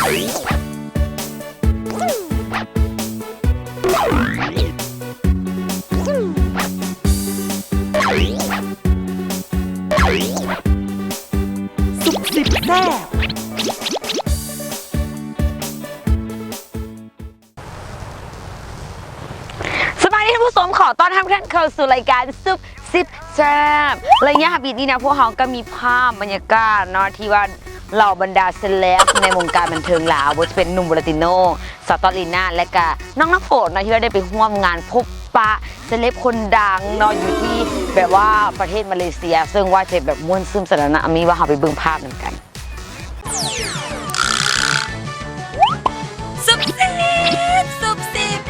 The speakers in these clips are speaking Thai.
สุกสิบแซ่บสวัสดีท่านผู้ชมขอต้อนรับท่านเข้าสู่รายการซุปซิปแซ่บระยะบิดนี้นะพวกเขาก็มีภาพบรรยากาศเนาะที่ว่าเหล่าบรรดาเซเลบในวงการบันเทิงลาวว่าจะเป็นหนุ่มวลติโนสาวตอลีน่าและก็น้องน้ำฝนนะที่ว่าได้ไปร่วมงานพบปะเซเลบคนดังเนาะอยู่ที่แบบว่าประเทศมาเลเซียซึ่งว่าจะแบบม่วนซึมสนานมีว่าเขาไปเบิ่งภาพเหมือนกันซุปซิปซุปซิป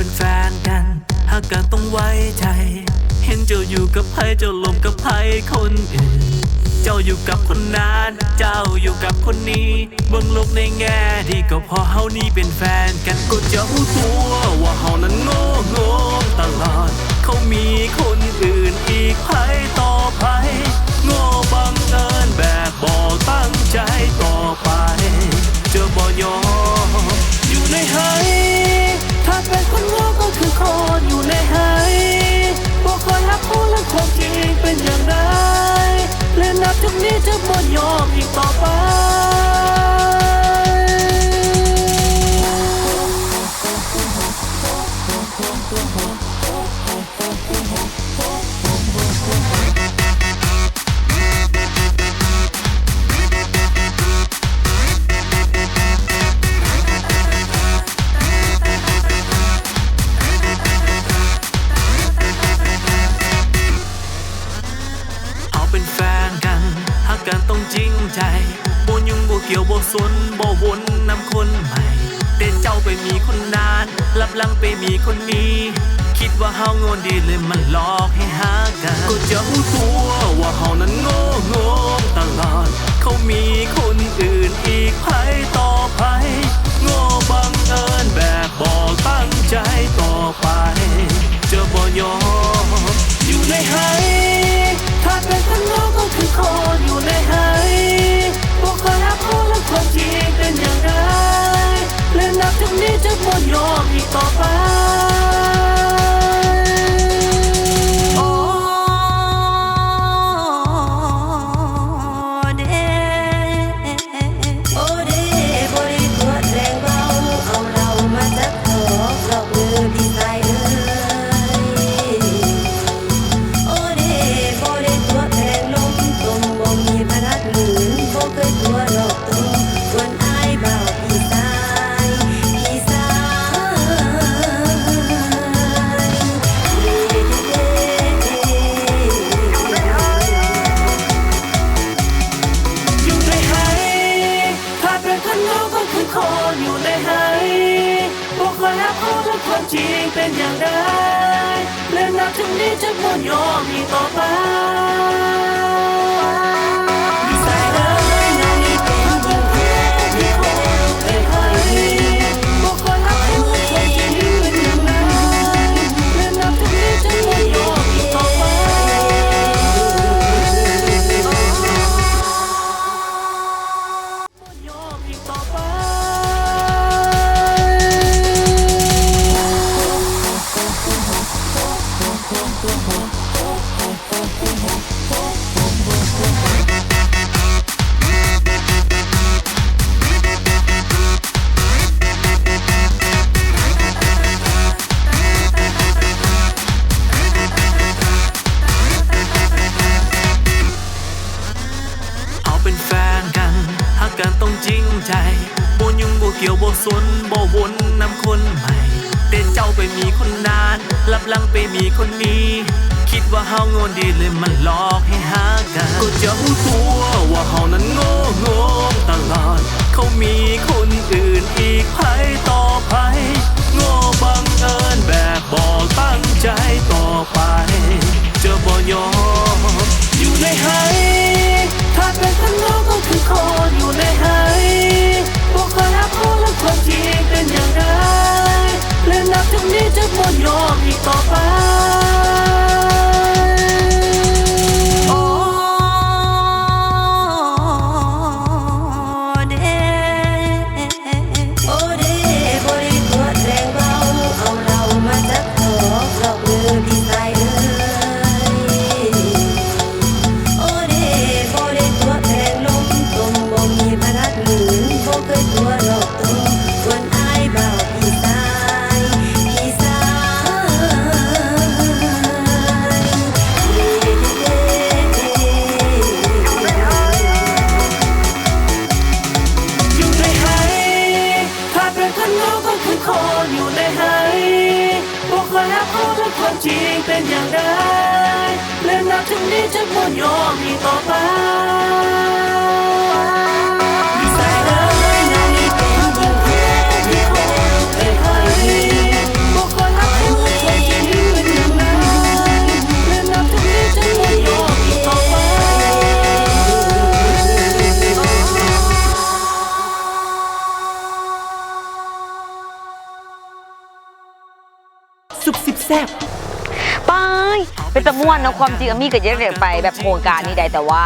เป็นแฟนกันหากกันต้องไว้ใจเห็นเจ้าอยู่กับใครเจ้าลมกับใครคนอื่นเจ้าอยู่กับคนนั้นเจ้าอยู่กับคนนี้เบิ่งโลกในแง่ดีก็พอเฮานี่เป็นแฟนกันก็จะรู้ตัวว่าเฮานั้นโง่ตลอดเขามีคนอื่นอีกใครต่อไปโง่บังเอิญแบบบ่ตั้งใจต่อไปเจอบ่ยอมอยู่ในหายถ้าเป็นคนโง่ก็คือคนอยู่ในหายบอกคอยรับผู้และความจริงเป็นอย่างไรและนับจากนี้จะบ่ยอมอีกต่อไปเป็นแฟนกันหากกันต้องจริงใจบ่ยุ่งบ่เกี่ยวบ่สนบ่วนนำคนใหม่แต่เจ้าไปมีคนนานลับหลังไปมีคนนี้คิดว่าเฮาโง่ดีเลยมันหลอกให้หากันก็จะรู้ตัวว่าเฮานั้นโง่ตลอดเขามีคนอื่นอีกใครต่อไปโง่บังเอิญแบบบ่ตั้งใจต่อไปเจอบ่ยอมอยู่ในหายถ้าเป็นคนโง่ก็คือคนอยู่ในหายบอกคอยรับผู้และความจริงเป็นอย่างไรและนับจากนี้จะบ่ยอมอีกต่อไปจริงเป็นอย่างไรและนับจากนี้จะบ่ยอมอีกต่อไปกันต้องจริงใจบ่ยุ่งบ่เกี่ยวบ่สนบ่วนนำคนใหม่แต่เจ้าไปมีคนนานลับหลังไปมีคนนี้คิดว่าเฮาโง่ดีเลยมันหลอกให้หากันก็จะรู้ตัวว่าเฮานั้นโง่ตลอด จริงเป็นอย่างไรและนับจากนี้จะไม่ยอมอีกต่อไปซุบซิบแซบไปเป็นตะม่วนเนาะความจริงอามี่ก็จะได้ไปแบบโครงการนี้ได้แต่ว่า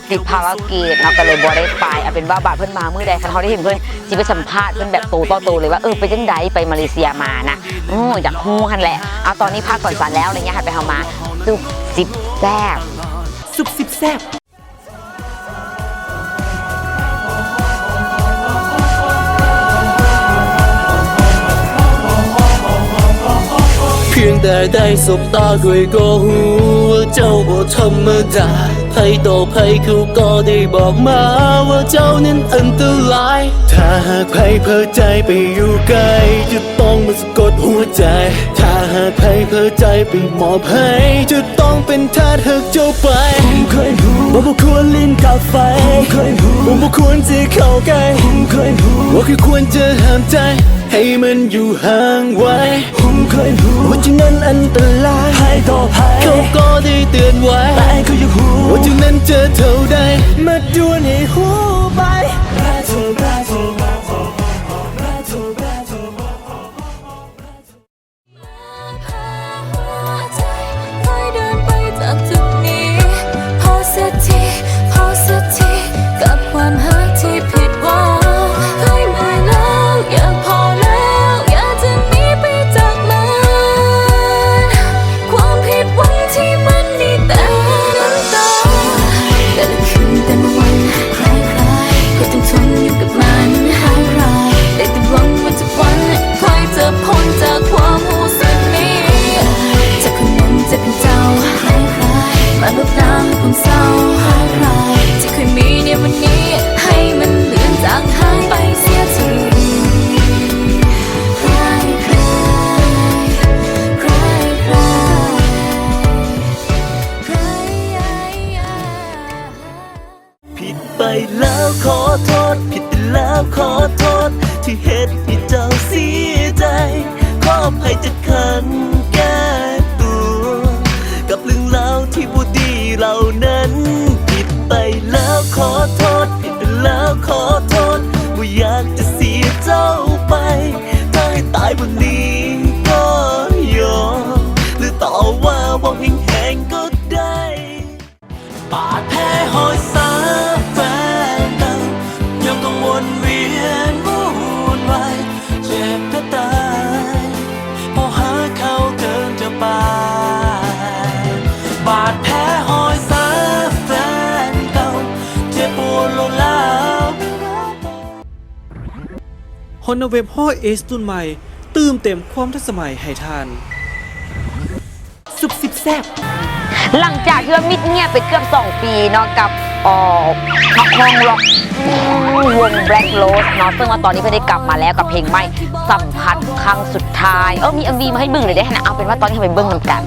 ติดภารกิจเนาะก็เลยบ่ได้ไปเอาเป็นว่าบาดเพิ่นมาเมื่อใดคันเขาได้เห็นเพิ่นสิไปสัมภาษณ์เพิ่นแบบโตต่อโตเลยว่าไปจังใดไปมาเลเซียมานะอยากฮู้คั่นแหละเอาตอนนี้พักก่อนสันแล้วอะไรเงี้ยหันไปเฮามาซุบซิบแซ่บซุบซิบแซบเพียงแต่ได้สบตาด้วยก็หูว่าเจ้าบ่ธรรมดาไผต่อไผเขาก็ได้บอกมาว่าเจ้านั้นอันตรายถ้าหากไผเพ้อใจไปอยู่ไกลจะต้องมาสะกดหัวใจถ้าหากไผเพ้อใจไปมอบให้จะต้องเป็นทาสหักเจ้าไปผมเคยหูว่าบ่ควรลิ้นกับไฟผมเคยหูว่าบ่ควรจะเข้าใกล้ผมเคยหูว่าคือควรจะห้ามใจให้มันอยู่ห่างไว้ผมเคยรู้ว่าจึงนั้นอันตรายให้ต่อภัยเขาก็ได้เตือนไว้แต่เขายังหูว่าจึงนั้นเจอเท่าใดมาดวนให้หูไปกับความหักที่ผิดหวังเคยไม่แล้วอยากพอแล้วอยากจะหนีไปจากมันความผิดหวังที่มันมีแต่น้ำตาแต่ละคืนแต่ละวันคล้ายๆก็ต้องทนอยู่กับมันหายรายได้แต่หวังว่าจะวันใครจะพ้นจากความรู้สึกนี้จากคนนั้นจะเป็นเจ้าคล้ายๆมาลบล้างความเศร้าหายรายที่เคยมีในวันนี้ให้มันเลือนจางหายไปเสียทีคลายคลายคลายคลายผิดไปแล้วขอโทษผิดไปแล้วขอโทษที่เหตุให้เจ้าเสียใจขออภัยจากคันแก้ตัวกับเรื่องราวที่บ่ดีเหล่านั้นผิดไปแล้วขอโทษผิดไปแล้วขอโทษว่าอยากจะเสียเจ้าไปถ้าให้ตายบนนี้ก็ยอมหรือต่อว่าบอกแห้งๆก็ได้บาดแผลหอยสาแฟนเก่ายังต้องวนเวียนวุ่นวายเจ็บก็ตายพอหาเขาเกินจะไปบาดแผลหอยสาแฟนเก่าเจ็บปวดโลลาฮอนเว็บห้อยเอสรุ่นใหม่ตื่มเต็มความทันสมัยให้ทานซุบซิบแซบหลังจากที่ว่ามิดเงียบไปเกือบ2 ปีเนาะกับนักร้องร็อกวง Black Rose เนาะซึ่งว่าตอนนี้เพิ่งได้กลับมาแล้วกับเพลงใหม่สัมผัสครั้งสุดท้ายมี MV มาให้เบิ่งเลยได้นะเอาเป็นว่าตอนนี้ไปเบิ่งนำกัน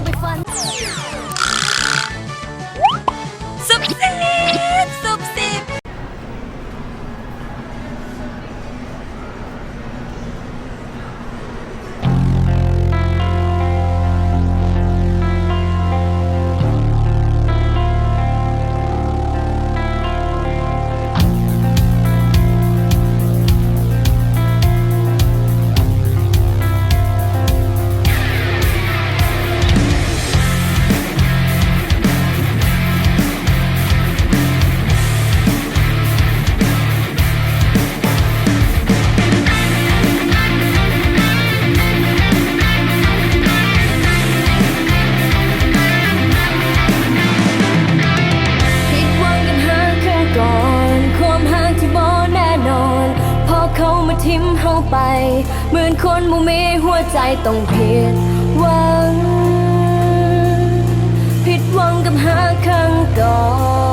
ซุบซิบซุบซิบทิมเฮาไปเหมือนคนบ่มีหัวใจต้องผิดหวังกับหาครั้งก่อน